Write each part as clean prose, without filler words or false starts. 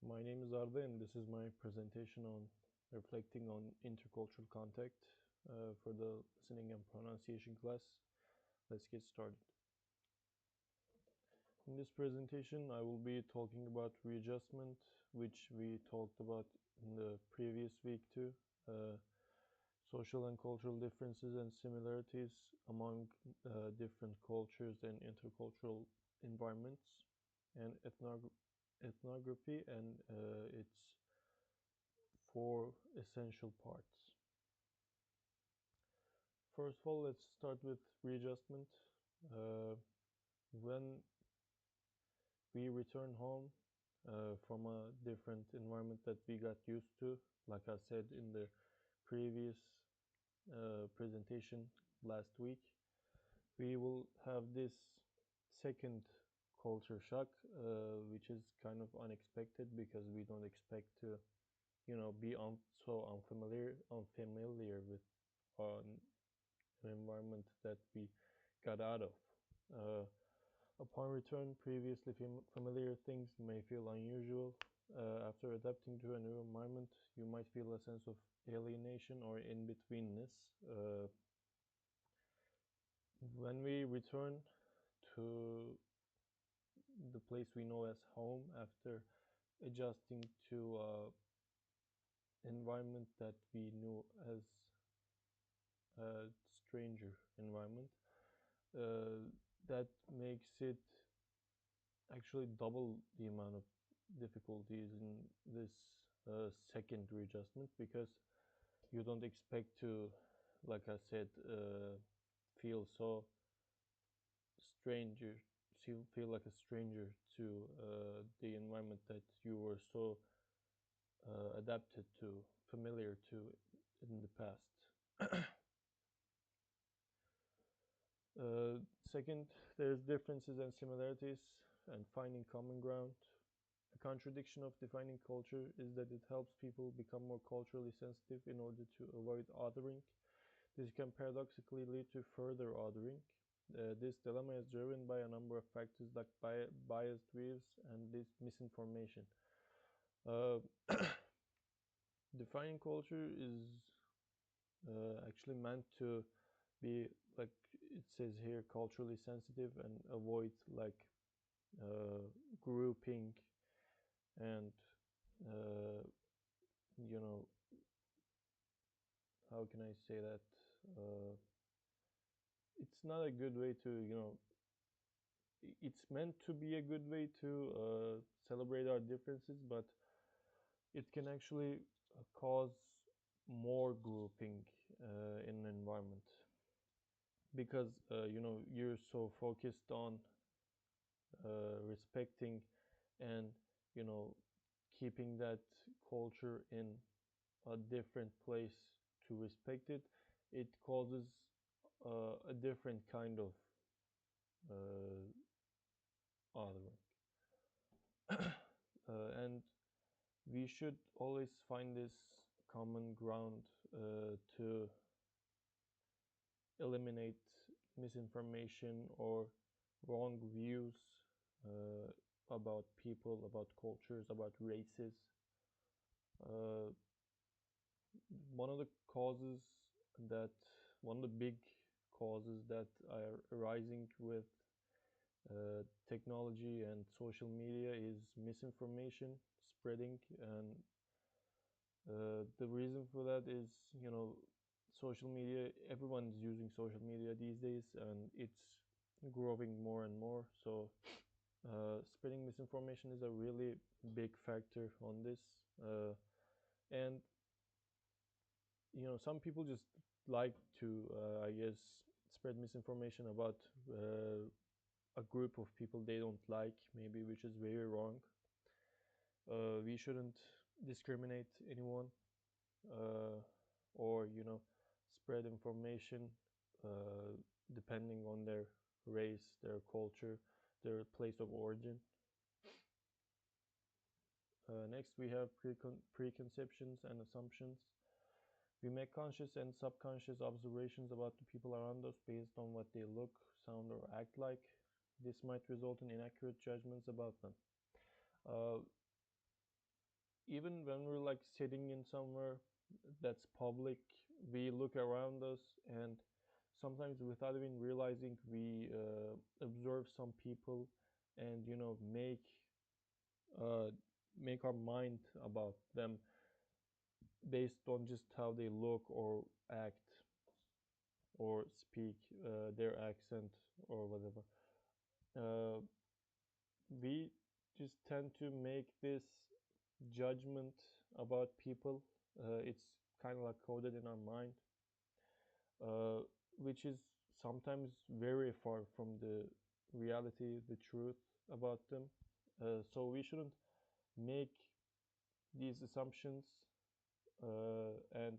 My name is Arda, and this is my presentation on reflecting on intercultural contact for the listening and pronunciation class. Let's get started. In this presentation, I will be talking about readjustment, which we talked about in the previous week too. Social and cultural differences and similarities among different cultures and intercultural environments, and ethnography and its four essential parts. First of all, let's start with readjustment. When we return home from a different environment that we got used to, like I said in the previous presentation last week, we will have this second culture shock, which is kind of unexpected because we don't expect to, be so unfamiliar with an environment that we got out of. Upon return, previously familiar things may feel unusual. After adapting to a new environment, you might feel a sense of alienation or in-betweenness. When we return to the place we know as home after adjusting to an environment that we knew as a stranger environment, that makes it actually double the amount of difficulties in this second readjustment, because you don't expect to, like I said, feel so stranger feel like a stranger to the environment that you were so adapted to, familiar to in the past. Second, there's differences and similarities and finding common ground. A contradiction of defining culture is that it helps people become more culturally sensitive in order to avoid othering. This can paradoxically lead to further othering. This dilemma is driven by a number of factors like biased views and this misinformation. Uh, Defining culture is actually meant to be, like it says here, culturally sensitive and avoid like grouping and uh, you know how can I say that, it's not a good way to, it's meant to be a good way to celebrate our differences, but it can actually cause more grouping in an environment, because you're so focused on respecting and you know keeping that culture in a different place to respect it. It causes a different kind of uh, othering. And we should always find this common ground to eliminate misinformation or wrong views uh, about people, about cultures, about races. Uh, one of the causes that, one of the big causes that are arising with technology and social media is misinformation spreading, and the reason for that is, social media. Everyone's using social media these days, and it's growing more and more. So, spreading misinformation is a really big factor on this. And some people just like to, I guess, spread misinformation about a group of people they don't like, maybe, which is very wrong. We shouldn't discriminate anyone, uh, or spread information uh, depending on their race, their culture, their place of origin. Next, we have preconceptions and assumptions. We make conscious and subconscious observations about the people around us based on what they look, sound, or act like. This might result in inaccurate judgments about them. Uh, even when we're like sitting in somewhere that's public, we look around us, and sometimes without even realizing, we observe some people, and uh, make our mind about them based on just how they look or act or speak, their accent or whatever. Uh, we just tend to make this judgment about people. It's kind of like coded in our mind, uh, which is sometimes very far from the reality, the truth about them. So we shouldn't make these assumptions, and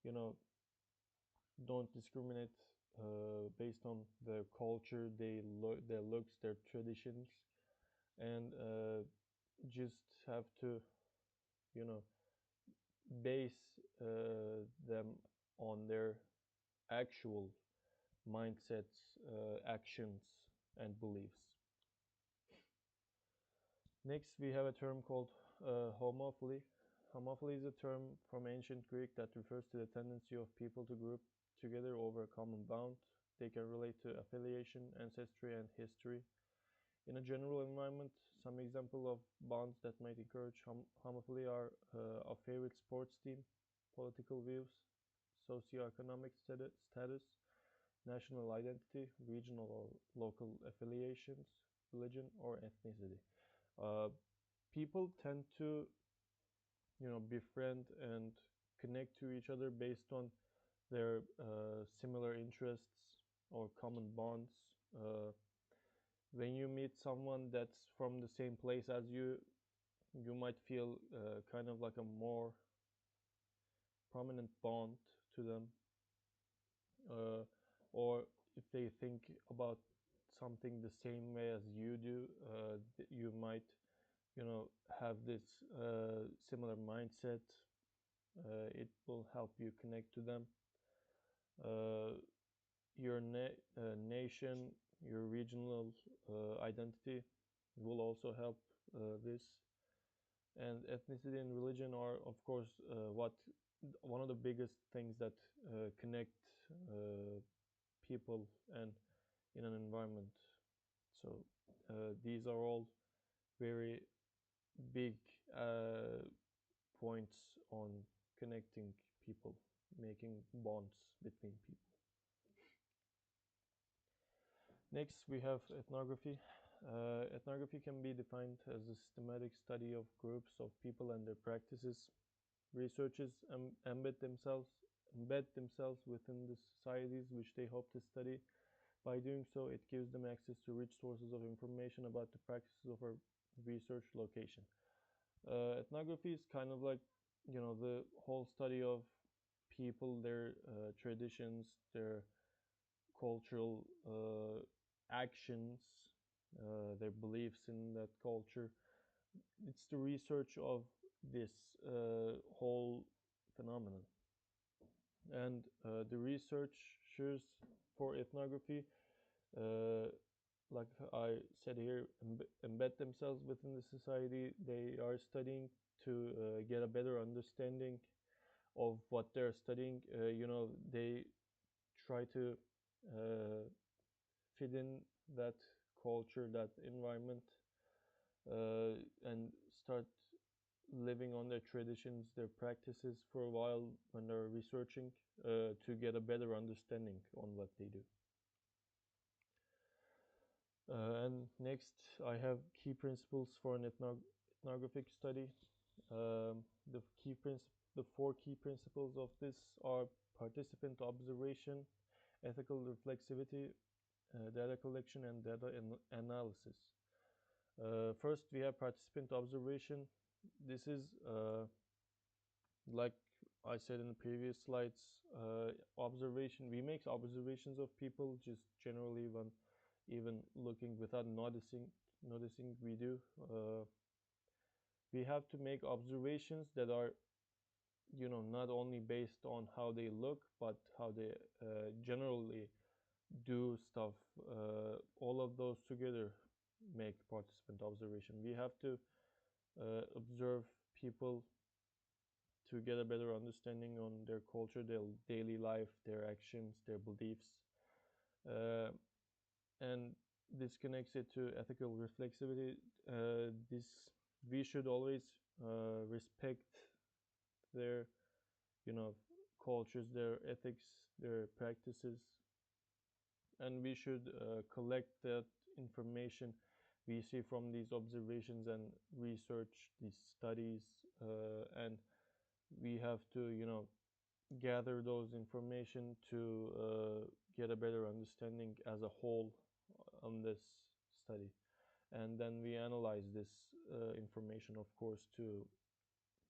you know don't discriminate based on their culture, their looks, their traditions, and just have to you know base them on their actual mindsets, actions, and beliefs. Next, we have a term called homophily. Homophily is a term from ancient Greek that refers to the tendency of people to group together over a common bond. They can relate to affiliation, ancestry, and history. In a general environment, some example of bonds that might encourage homophily are a favorite sports team, political views, socioeconomic status, national identity, regional or local affiliations, religion, or ethnicity. Uh, People tend to, befriend and connect to each other based on their similar interests or common bonds. When you meet someone that's from the same place as you might feel kind of like a more prominent bond to them, uh, or if they think about something the same way as you do, you might, have this similar mindset. It will help you connect to them. Uh, your nation, your regional identity will also help this. And ethnicity and religion are, of course, what one of the biggest things that connect people and in an environment. So these are all very big points on connecting people, making bonds between people. Next, we have ethnography. Ethnography can be defined as a systematic study of groups of people and their practices. Researchers embed themselves within the societies which they hope to study. By doing so, it gives them access to rich sources of information about the practices of a research location. Ethnography is kind of like, the whole study of people, their traditions, their cultural actions, their beliefs in that culture. It's the research of this whole phenomenon. And the researchers for ethnography, uh, like I said here, embed themselves within the society. They are studying to get a better understanding of what they're studying. They try to uh, fit in that culture, that environment, and start living on their traditions, their practices for a while when they're researching, to get a better understanding on what they do. And next, I have key principles for an ethnographic study. The four key principles of this are participant observation, ethical reflexivity, data collection, and data analysis. First, we have participant observation. This is like I said in the previous slides, observation. We make observations of people just generally when even looking without noticing we do. We have to make observations that are, not only based on how they look, but how they generally do stuff. All of those together make participant observation. We have to observe people to get a better understanding on their culture, their daily life, their actions, their beliefs. Uh, and this connects it to ethical reflexivity. This We should always respect their, you know, cultures, their ethics, their practices, and we should collect that information we see from these observations and research these studies, and we have to, gather those information to get a better understanding as a whole on this study, and then we analyze this information, of course, to,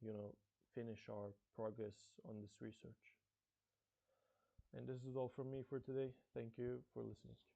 you know, finish our progress on this research. And this is all from me for today. Thank you for listening.